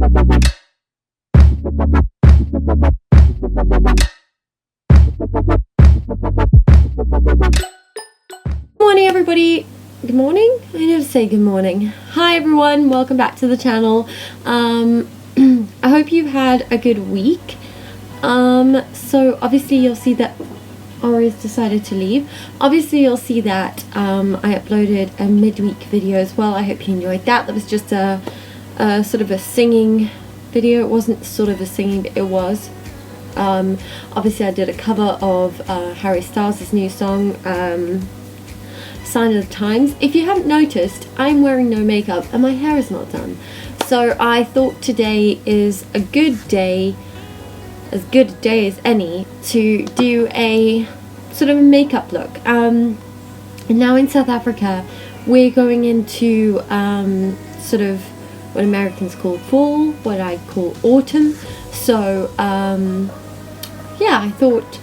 Morning everybody. Good morning? I never say good morning. Hi everyone, welcome back to the channel. I hope you've had a good week. So obviously you'll see that Ari's decided to leave. Obviously you'll see that I uploaded a midweek video as well. I hope you enjoyed that. That was just a sort of a singing video. It wasn't sort of a singing, but it was. Obviously I did a cover of Harry Styles' new song, Sign of the Times. If you haven't noticed, I'm wearing no makeup and my hair is not done. So I thought today is a good day, as good a day as any, to do a sort of a makeup look. And now in South Africa, we're going into sort of what Americans call fall, what I call autumn. So yeah, I thought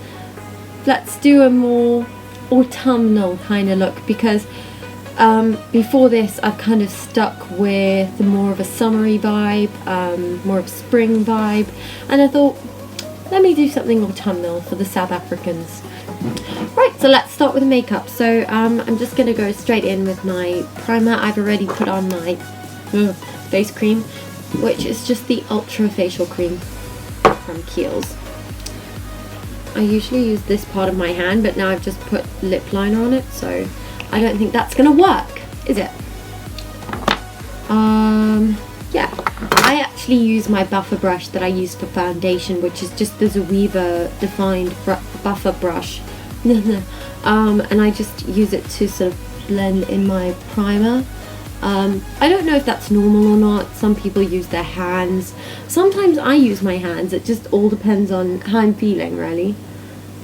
let's do a more autumnal kind of look, because before this I've kind of stuck with more of a summery vibe, more of a spring vibe, and I thought let me do something autumnal for the South Africans. Right, so let's start with the makeup. So I'm just going to go straight in with my primer. I've already put on my face cream, which is just the Ultra Facial Cream from Kiehl's. I usually use this part of my hand, but now I've just put lip liner on it, so I don't think that's gonna work, is it? Yeah, I actually use my buffer brush that I use for foundation, which is just the Zoeva defined buffer brush. And I just use it to sort of blend in my primer. I don't know if that's normal or not. Some people use their hands. Sometimes I use my hands. It just all depends on how I'm feeling, really.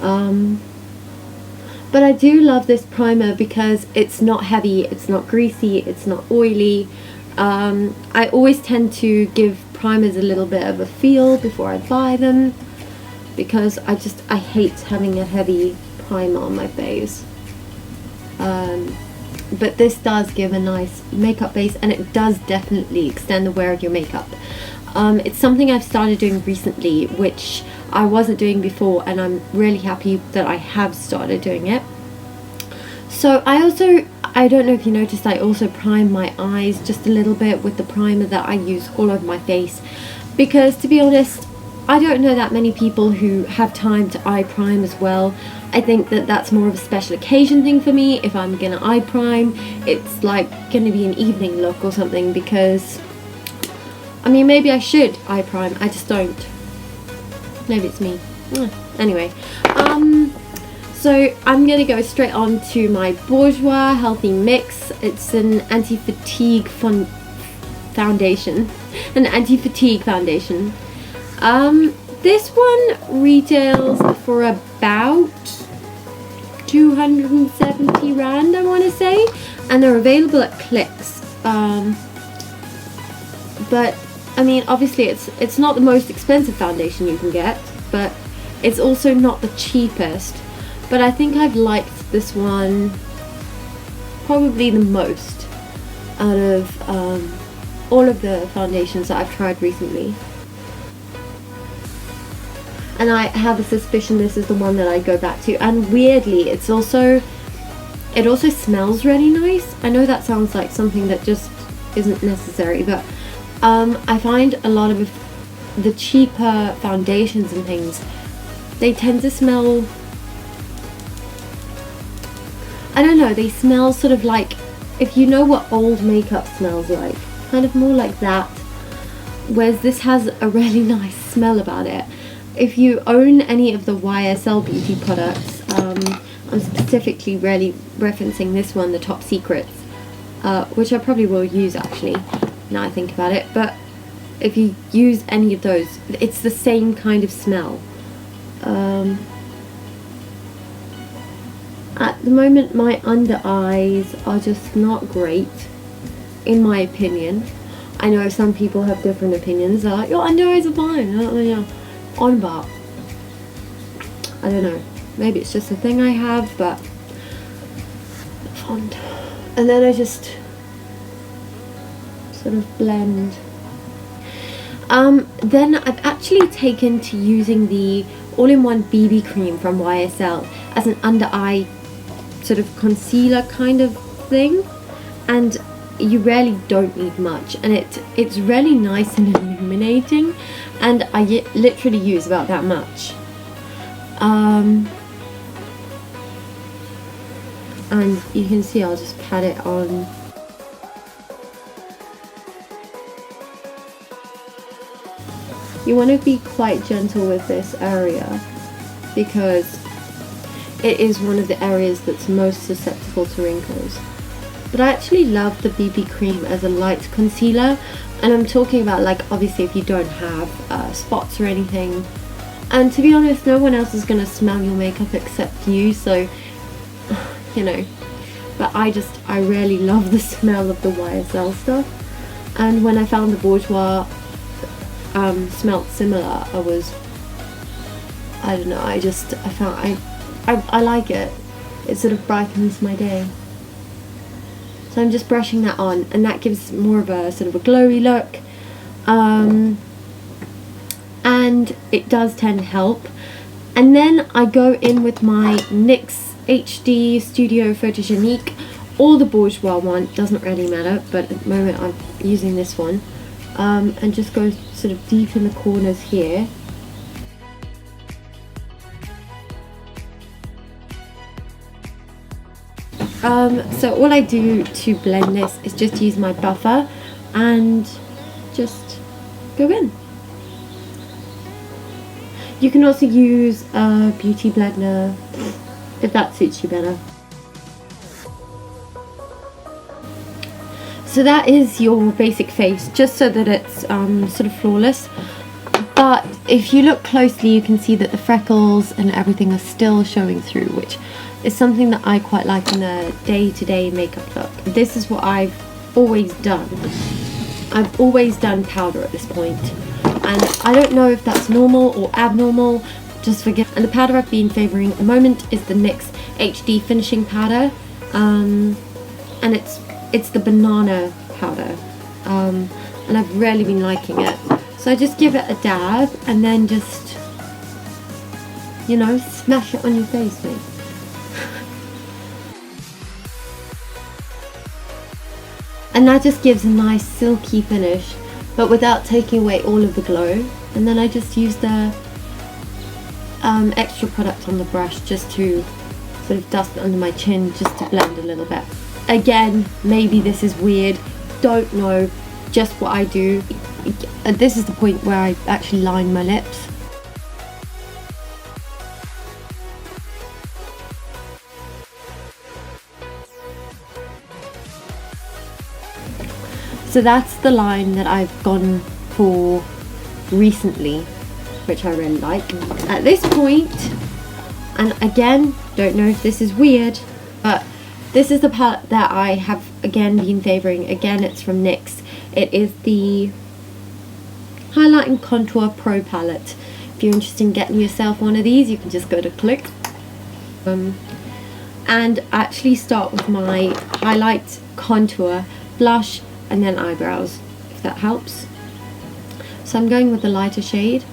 But I do love this primer because it's not heavy, it's not greasy, it's not oily. I always tend to give primers a little bit of a feel before I buy them, because I hate having a heavy primer on my face. But this does give a nice makeup base, and it does definitely extend the wear of your makeup. It's something I've started doing recently, which I wasn't doing before, and I'm really happy that I have started doing it. So I don't know if you noticed, I also prime my eyes just a little bit with the primer that I use all over my face, because to be honest, I don't know that many people who have time to eye prime as well. I think that that's more of a special occasion thing for me. If I'm gonna eye prime, it's like gonna be an evening look or something, because I mean, maybe I should eye prime, I just don't. Maybe it's me. Anyway, so I'm gonna go straight on to my Bourjois Healthy Mix. It's an anti-fatigue foundation. An anti-fatigue foundation. This one retails for about 270 Rand, I want to say, and they're available at Clicks. But I mean, obviously it's not the most expensive foundation you can get, but it's also not the cheapest. But I think I've liked this one probably the most out of all of the foundations that I've tried recently. And I have a suspicion this is the one that I go back to. And weirdly, it also smells really nice. I know that sounds like something that just isn't necessary, but I find a lot of the cheaper foundations and things, they tend to smell, I don't know, they smell sort of like, if you know what old makeup smells like, kind of more like that, whereas this has a really nice smell about it. If you own any of the YSL beauty products, I'm specifically really referencing this one, the Top Secrets, which I probably will use actually, now I think about it, but if you use any of those, it's the same kind of smell. At the moment my under eyes are just not great, in my opinion. I know some people have different opinions. They're like, your under eyes are fine. I don't know, on about. I don't know. Maybe it's just a thing I have, but fond. And then I just sort of blend. Then I've actually taken to using the all-in-one BB cream from YSL as an under eye sort of concealer kind of thing, and you really don't need much, and it's really nice and illuminating, and I literally use about that much. And you can see I'll just pat it on. You want to be quite gentle with this area because it is one of the areas that's most susceptible to wrinkles. But I actually love the BB cream as a light concealer, and I'm talking about, like, obviously if you don't have spots or anything, and to be honest, no one else is going to smell your makeup except you, so you know. But I really love the smell of the YSL stuff, and when I found the Bourjois smelled similar, I don't know, I like it. It sort of brightens my day. So I'm just brushing that on, and that gives more of a sort of a glowy look, and it does tend to help. And then I go in with my NYX HD Studio Photogenique, or the Bourjois one, doesn't really matter, but at the moment I'm using this one, and just go sort of deep in the corners here. So all I do to blend this is just use my buffer and just go in. You can also use a beauty blender if that suits you better. So that is your basic face, just so that it's sort of flawless. But if you look closely, you can see that the freckles and everything are still showing through, which is something that I quite like in a day-to-day makeup look. This is what I've always done. I've always done powder at this point, and I don't know if that's normal or abnormal, just forget. And the powder I've been favouring at the moment is the NYX HD finishing powder, and it's the banana powder, and I've really been liking it. So I just give it a dab and then just, you know, smash it on your face, mate. And that just gives a nice silky finish, but without taking away all of the glow. And then I just use the extra product on the brush just to sort of dust it under my chin, just to blend a little bit. Again, maybe this is weird, don't know, just what I do. This is the point where I actually line my lips. So that's the line that I've gone for recently, which I really like. At this point, and again, don't know if this is weird, but this is the palette that I have again been favouring. Again, it's from NYX. It is the Highlight and Contour Pro palette. If you're interested in getting yourself one of these, you can just go to click. And actually start with my highlight, contour, blush, and then eyebrows, if that helps. So I'm going with the lighter shade,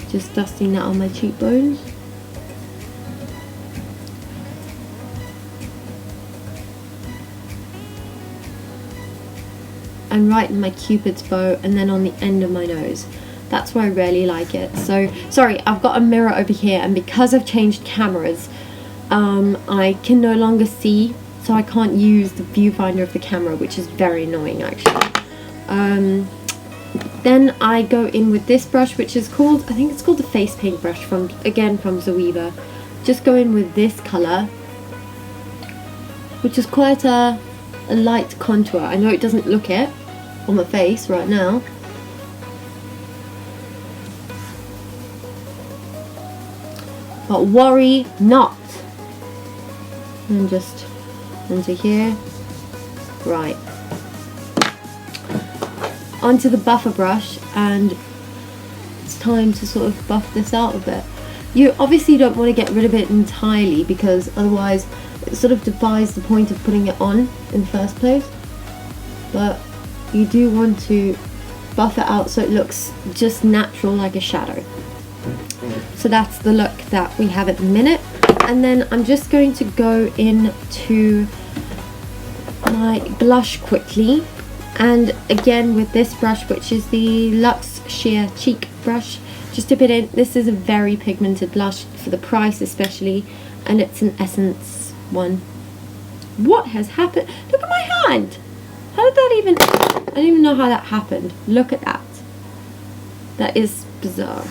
just dusting that on my cheekbones. And right in my cupid's bow, and then on the end of my nose. That's where I really like it. So, sorry, I've got a mirror over here, and because I've changed cameras, I can no longer see, so I can't use the viewfinder of the camera, which is very annoying actually. Then I go in with this brush, which is called, I think it's called the face paint brush, from Zoeva. Just go in with this colour, which is quite a light contour. I know it doesn't look it on my face right now, but worry not. And just into here, right, onto the buffer brush, and it's time to sort of buff this out a bit. You obviously don't want to get rid of it entirely, because otherwise it sort of defies the point of putting it on in the first place, but you do want to buff it out so it looks just natural, like a shadow. So that's the look that we have at the minute. And then I'm just going to go into my blush quickly, and again with this brush, which is the Luxe Sheer Cheek brush, just dip it in. This is a very pigmented blush for the price especially, and it's an Essence one. What has happened? Look at my hand. How did that even, I don't even know how that happened. Look at that. That is bizarre.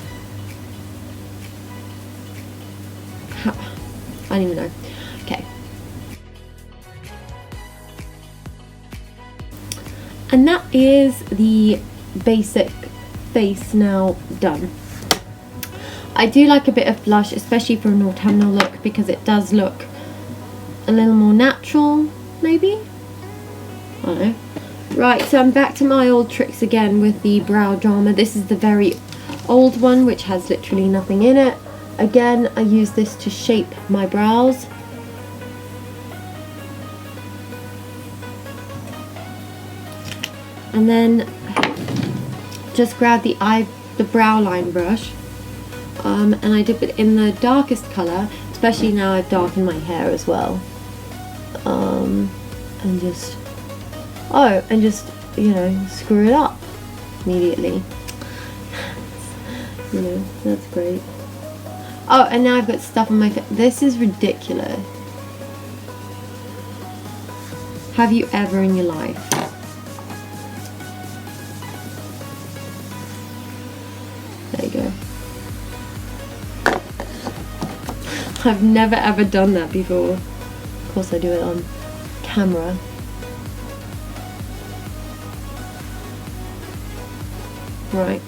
I don't even know. Okay. And that is the basic face now done. I do like a bit of blush, especially for an autumnal look, because it does look a little more natural, maybe? I don't know. Right, so I'm back to my old tricks again with the brow drama. This is the very old one, which has literally nothing in it. Again, I use this to shape my brows. And then just grab the brow line brush, and I dip it in the darkest colour, especially now I've darkened my hair as well. And just, you know, screw it up immediately. You know, that's great. Oh, and now I've got stuff on my face. This is ridiculous. Have you ever in your life? There you go. I've never ever done that before. Of course I do it on camera. Right.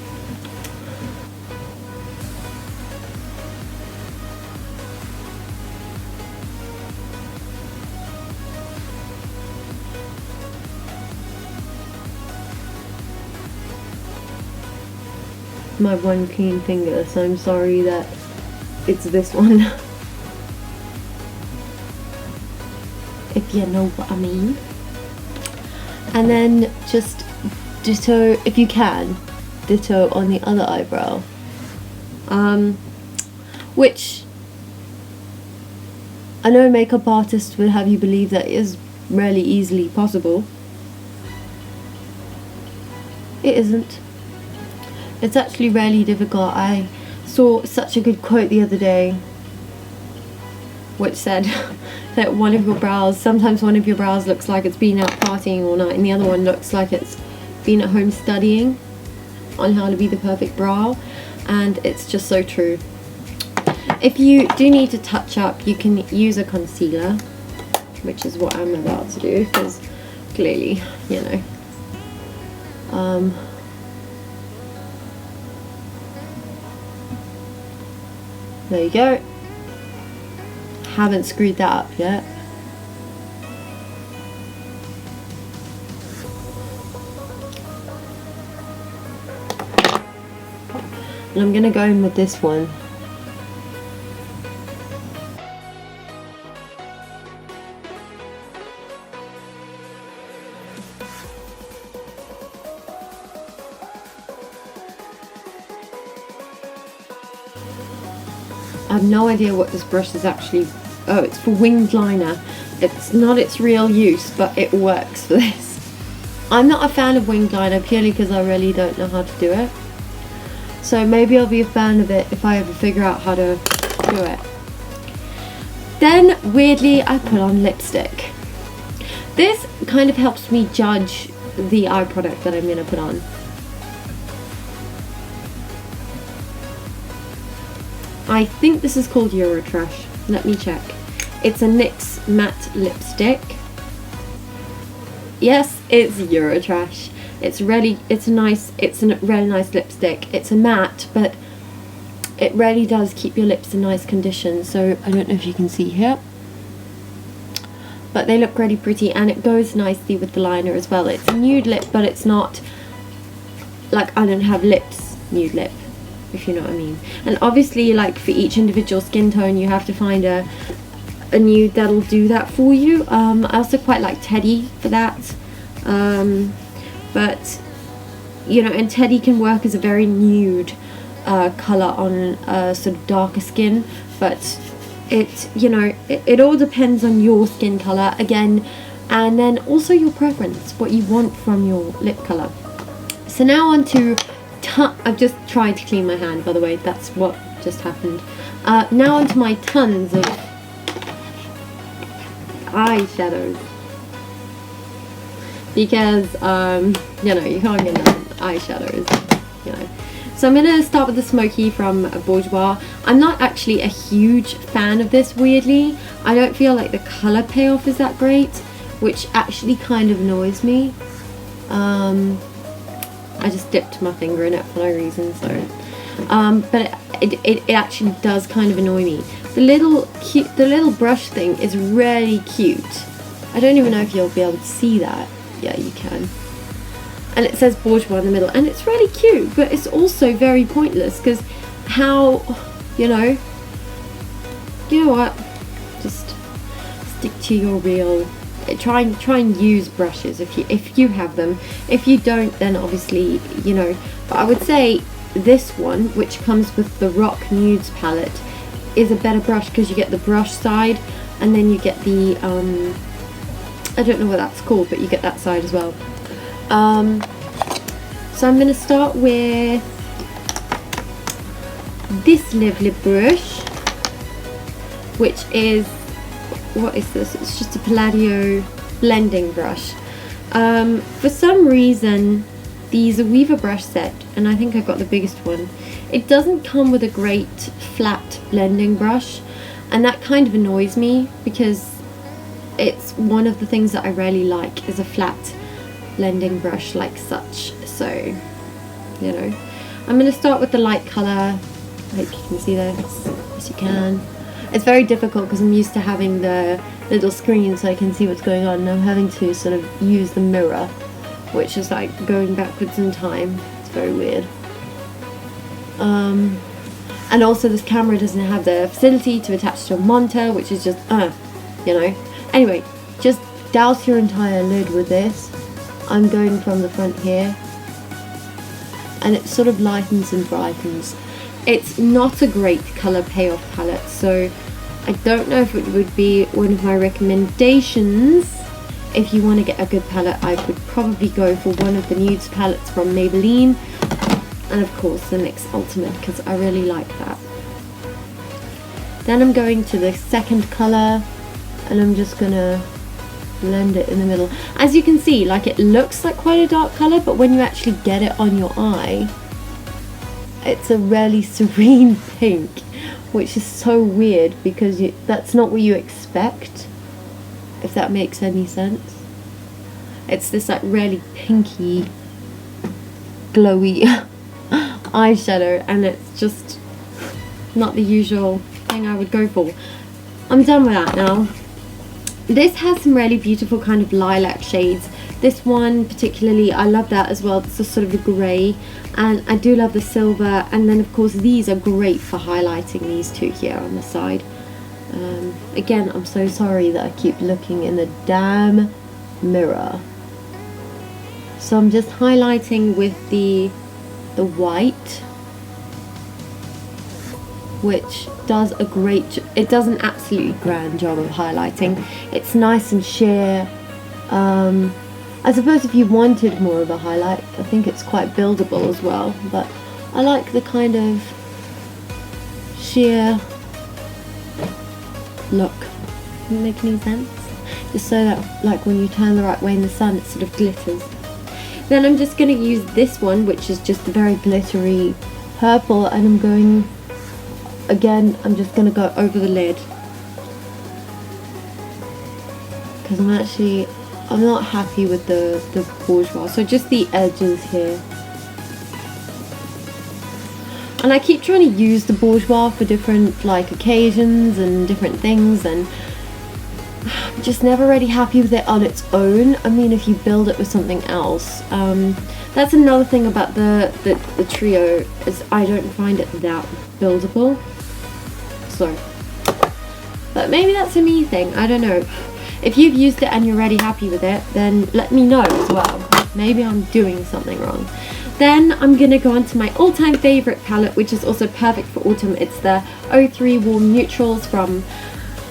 My one clean finger, so I'm sorry that it's this one. If you know what I mean. And then just ditto, if you can, ditto on the other eyebrow, which I know makeup artists would have you believe that is really easily possible. It isn't. It's actually really difficult. I saw such a good quote the other day which said that sometimes one of your brows looks like it's been out partying all night, and the other one looks like it's been at home studying on how to be the perfect brow. And it's just so true. If you do need to touch up, you can use a concealer, which is what I'm about to do, because clearly, you know, there you go. Haven't screwed that up yet. And I'm gonna go in with this one. I have no idea what this brush is actually. Oh, it's for winged liner. It's not its real use, but it works for this. I'm not a fan of winged liner purely because I really don't know how to do it. So maybe I'll be a fan of it if I ever figure out how to do it. Then, weirdly, I put on lipstick. This kind of helps me judge the eye product that I'm going to put on. I think this is called Eurotrash. Let me check. It's a NYX matte lipstick. Yes, it's Eurotrash. It's a really nice lipstick. It's a matte, but it really does keep your lips in nice condition. So I don't know if you can see here, but they look really pretty, and it goes nicely with the liner as well. It's a nude lip, but it's not like I don't have lips nude lip, if you know what I mean. And obviously, like, for each individual skin tone you have to find a nude that'll do that for you. I also quite like Teddy for that, but you know, and Teddy can work as a very nude color on sort of darker skin, but it, you know, it all depends on your skin color again, and then also your preference, what you want from your lip color. So now on to I've just tried to clean my hand, by the way, that's what just happened. Now onto my tons of eyeshadows, because you know, you can't get enough eyeshadows, you know. So I'm gonna start with the Smoky from Bourjois. I'm not actually a huge fan of this, weirdly. I don't feel like the color payoff is that great, which actually kind of annoys me. I just dipped my finger in it for no reason, so but it actually does kind of annoy me. The little brush thing is really cute. I don't even know if you'll be able to see that. Yeah, you can. And it says Bourjois in the middle, and it's really cute, but it's also very pointless, because how, you know what, just stick to your real, try and use brushes if you have them. If you don't, then obviously, you know, but I would say this one, which comes with the Rock Nudes palette, is a better brush, because you get the brush side, and then you get the I don't know what that's called, but you get that side as well. So I'm going to start with this lovely brush, which is, what is this? It's just a Palladio blending brush. For some reason, the Zoeva brush set, and I think I got the biggest one, it doesn't come with a great flat blending brush, and that kind of annoys me, because it's one of the things that I really like, is a flat blending brush like such. So, you know, I'm going to start with the light colour. I hope you can see this. Yes, you can. It's very difficult because I'm used to having the little screen so I can see what's going on, and I'm having to sort of use the mirror, which is like going backwards in time. It's very weird. And also this camera doesn't have the facility to attach to a monitor, which is just, you know. Anyway, just douse your entire lid with this. I'm going from the front here, and it sort of lightens and brightens. It's not a great colour payoff palette, so I don't know if it would be one of my recommendations. If you want to get a good palette, I would probably go for one of the nudes palettes from Maybelline, and of course the NYX Ultimate, because I really like that. Then I'm going to the second colour, and I'm just gonna blend it in the middle. As you can see, like, it looks like quite a dark colour, but when you actually get it on your eye, it's a really serene pink, which is so weird, because that's not what you expect, if that makes any sense. It's this like really pinky, glowy eyeshadow, and it's just not the usual thing I would go for. I'm done with that now. This has some really beautiful kind of lilac shades. This one particularly, I love that as well. It's a sort of a grey, and I do love the silver, and then of course these are great for highlighting, these two here on the side. Again, I'm so sorry that I keep looking in the damn mirror. So I'm just highlighting with the white, which does a great, it does an absolutely grand job of highlighting. It's nice and sheer. I suppose if you wanted more of a highlight, I think it's quite buildable as well, but I like the kind of sheer look. Doesn't it make any sense? Just so that, like, when you turn the right way in the sun, it sort of glitters. Then I'm just going to use this one, which is just a very glittery purple, and I'm going, again, I'm just going to go over the lid, because I'm not happy with the Bourjois, so just the edges here. And I keep trying to use the Bourjois for different like occasions and different things, and I'm just never really happy with it on its own. I mean, if you build it with something else, that's another thing about the trio, is I don't find it that buildable. So, but maybe that's a me thing, I don't know. If you've used it and you're really happy with it, then let me know as well. Maybe I'm doing something wrong. Then I'm gonna go on to my all-time favorite palette, which is also perfect for autumn. It's the 03 Warm Neutrals from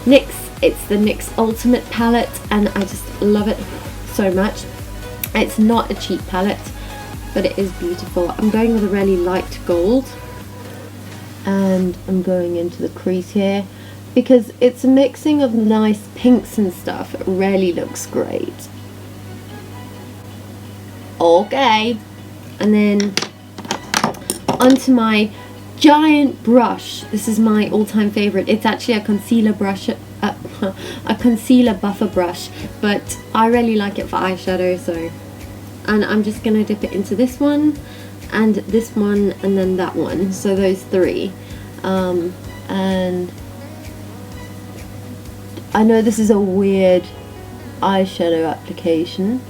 NYX. It's the NYX Ultimate palette, and I just love it so much. It's not a cheap palette, but it is beautiful. I'm going with a really light gold, and I'm going into the crease here because it's a mixing of nice pinks and stuff. It really looks great. Okay, and then onto my giant brush. This is my all-time favorite. It's actually a concealer brush, a concealer buffer brush, but I really like it for eyeshadow. So, and I'm just gonna dip it into this one and this one and then that one, so those three. And I know this is a weird eyeshadow application,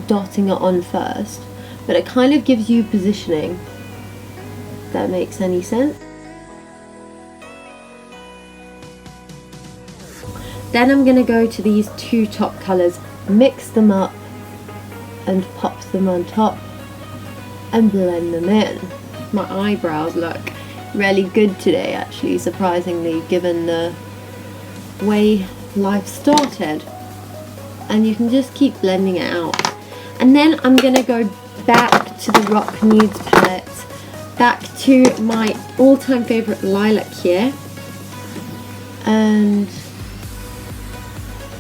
dotting it on first, but it kind of gives you positioning, if that makes any sense. Then I'm going to go to these two top colours, mix them up and pop them on top and blend them in. My eyebrows look really good today, actually, surprisingly, given the way life started. And you can just keep blending it out. And then I'm going to go back to the Rock Nudes palette, back to my all-time favourite lilac here, and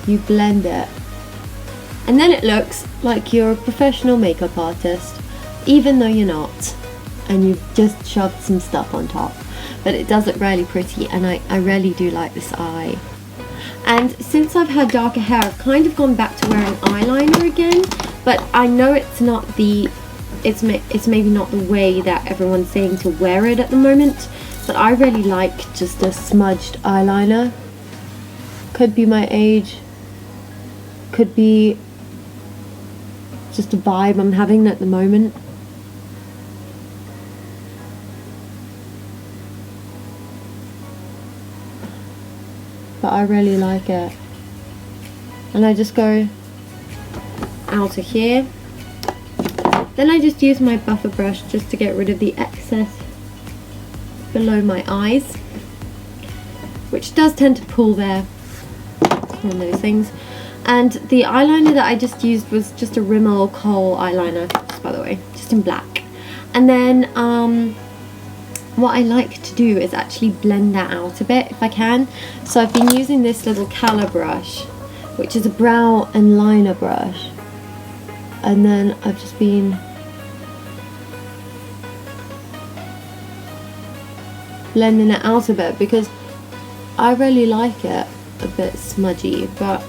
you blend it. And then it looks like you're a professional makeup artist, even though you're not, and you've just shoved some stuff on top. But it does look really pretty, and I really do like this eye. And since I've had darker hair, I've kind of gone back to wearing eyeliner again, but I know it's not the, it's maybe not the way that everyone's saying to wear it at the moment, but I really like just a smudged eyeliner. Could be my age, could be just a vibe I'm having at the moment. But I really like it. And I just go out of here. Then I just use my buffer brush just to get rid of the excess below my eyes, which does tend to pull there, one of those things. And the eyeliner that I just used was just a Rimmel Kohl eyeliner, just by the way, just in black. And then what I like to do is actually blend that out a bit if I can. So I've been using this little Colour brush, which is a brow and liner brush. And then I've just been blending it out a bit because I really like it a bit smudgy, but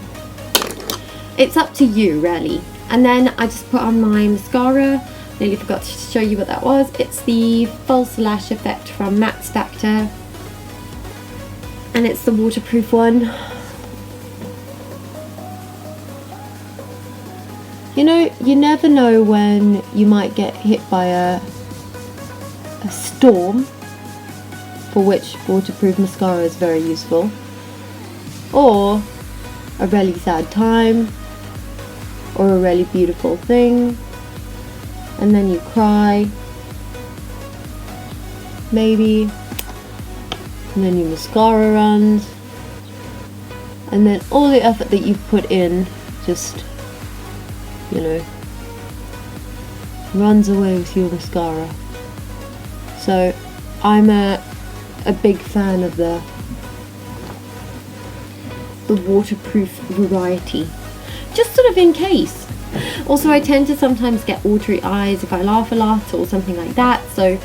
it's up to you really. And then I just put on my mascara. Nearly forgot to show you what that was. It's the False Lash Effect from Max Factor, and it's the waterproof one. You know, you never know when you might get hit by a storm, for which waterproof mascara is very useful, or a really sad time, or a really beautiful thing, and then you cry, maybe, and then your mascara runs, and then all the effort that you've put in just, you know, runs away with your mascara. So I'm a big fan of the waterproof variety, just sort of in case. Also, I tend to sometimes get watery eyes if I laugh a lot or something like that, so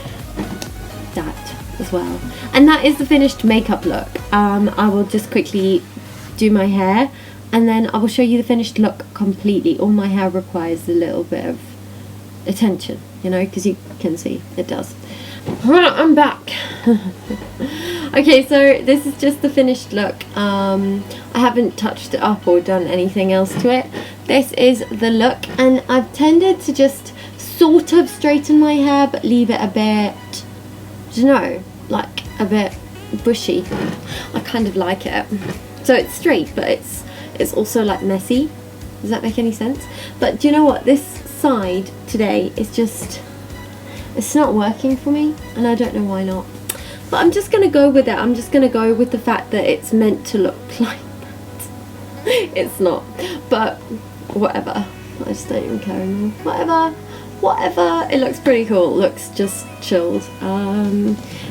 that as well. And that is the finished makeup look. I will just quickly do my hair and then I will show you the finished look completely. All my hair requires a little bit of attention, you know, because you can see it does. I'm back. Okay, so this is just the finished look. I haven't touched it up or done anything else to it. This is the look, and I've tended to just sort of straighten my hair but leave it a bit, you know, like a bit bushy. I kind of like it. So it's straight, but it's also like messy. Does that make any sense? But do you know what? This side today is just, it's not working for me, and I don't know why not. But I'm just going to go with it. I'm just going to go with the fact that it's meant to look like that. It's not. But whatever. I just don't even care anymore. Whatever. It looks pretty cool. It looks just chilled.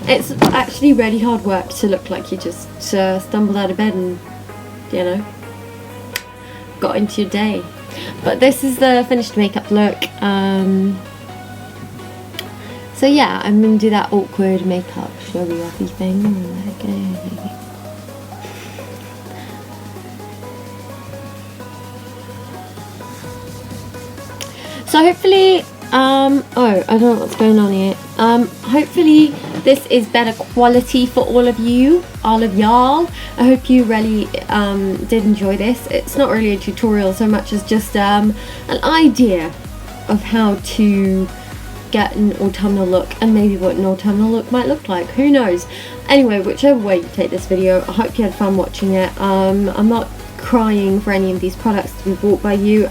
It's actually really hard work to look like you just stumbled out of bed and, you know, got into your day. But this is the finished makeup look. So yeah, I'm going to do that awkward makeup showy-offy thing. Okay. So hopefully, oh, I don't know what's going on here. Hopefully this is better quality for all of y'all. I hope you really did enjoy this. It's not really a tutorial so much as just an idea of how to get an autumnal look, and maybe what an autumnal look might look like, who knows. Anyway, whichever way you take this video, I hope you had fun watching it. I'm not crying for any of these products to be bought by you,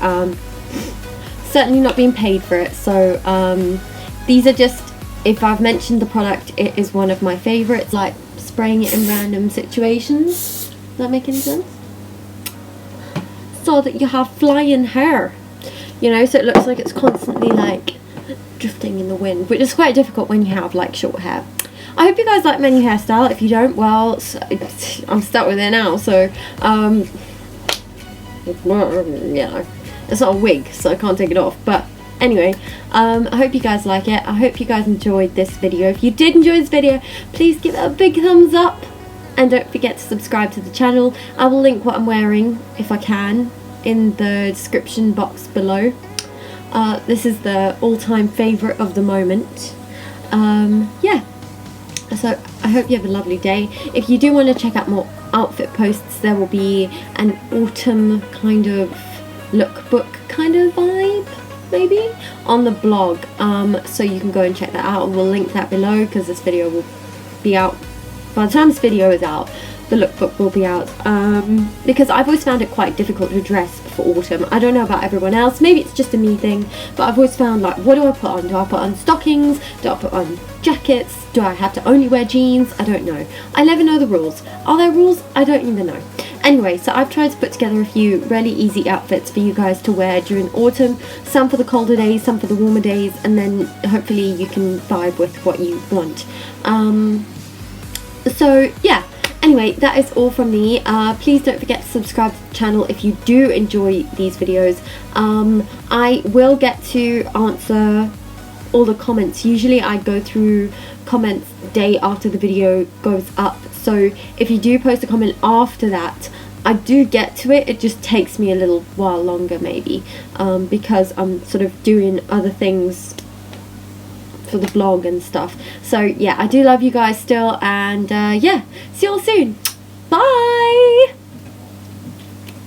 certainly not being paid for it, so these are just, if I've mentioned the product, it is one of my favorites, like spraying it in random situations. Does that make any sense? So that you have flying hair, you know, so it looks like it's constantly like drifting in the wind, which is quite difficult when you have like short hair. I hope you guys like my new hairstyle. If you don't, well, I'm stuck with it now, so you know, it's not a wig, so I can't take it off. But anyway, I hope you guys like it. I hope you guys enjoyed this video. If you did enjoy this video, please give it a big thumbs up, and don't forget to subscribe to the channel. I will link what I'm wearing, if I can, in the description box below. This is the all-time favourite of the moment. Yeah, so I hope you have a lovely day. If you do want to check out more outfit posts, there will be an autumn kind of lookbook kind of vibe, maybe, on the blog, so you can go and check that out. We'll link that below, because this video will be out, by the time this video is out, the lookbook will be out, because I've always found it quite difficult to dress for autumn. I don't know about everyone else, maybe it's just a me thing, but I've always found, like, what do I put on? Do I put on stockings? Do I put on jackets? Do I have to only wear jeans? I don't know. I never know the rules. Are there rules? I don't even know. Anyway, so I've tried to put together a few really easy outfits for you guys to wear during autumn, some for the colder days, some for the warmer days, and then hopefully you can vibe with what you want. So yeah, anyway, that is all from me. Please don't forget to subscribe to the channel if you do enjoy these videos. I will get to answer all the comments. Usually I go through comments day after the video goes up, so if you do post a comment after that, I do get to it. It just takes me a little while longer, maybe, because I'm sort of doing other things for the blog and stuff. So yeah, I do love you guys still, and yeah, see you all soon. Bye.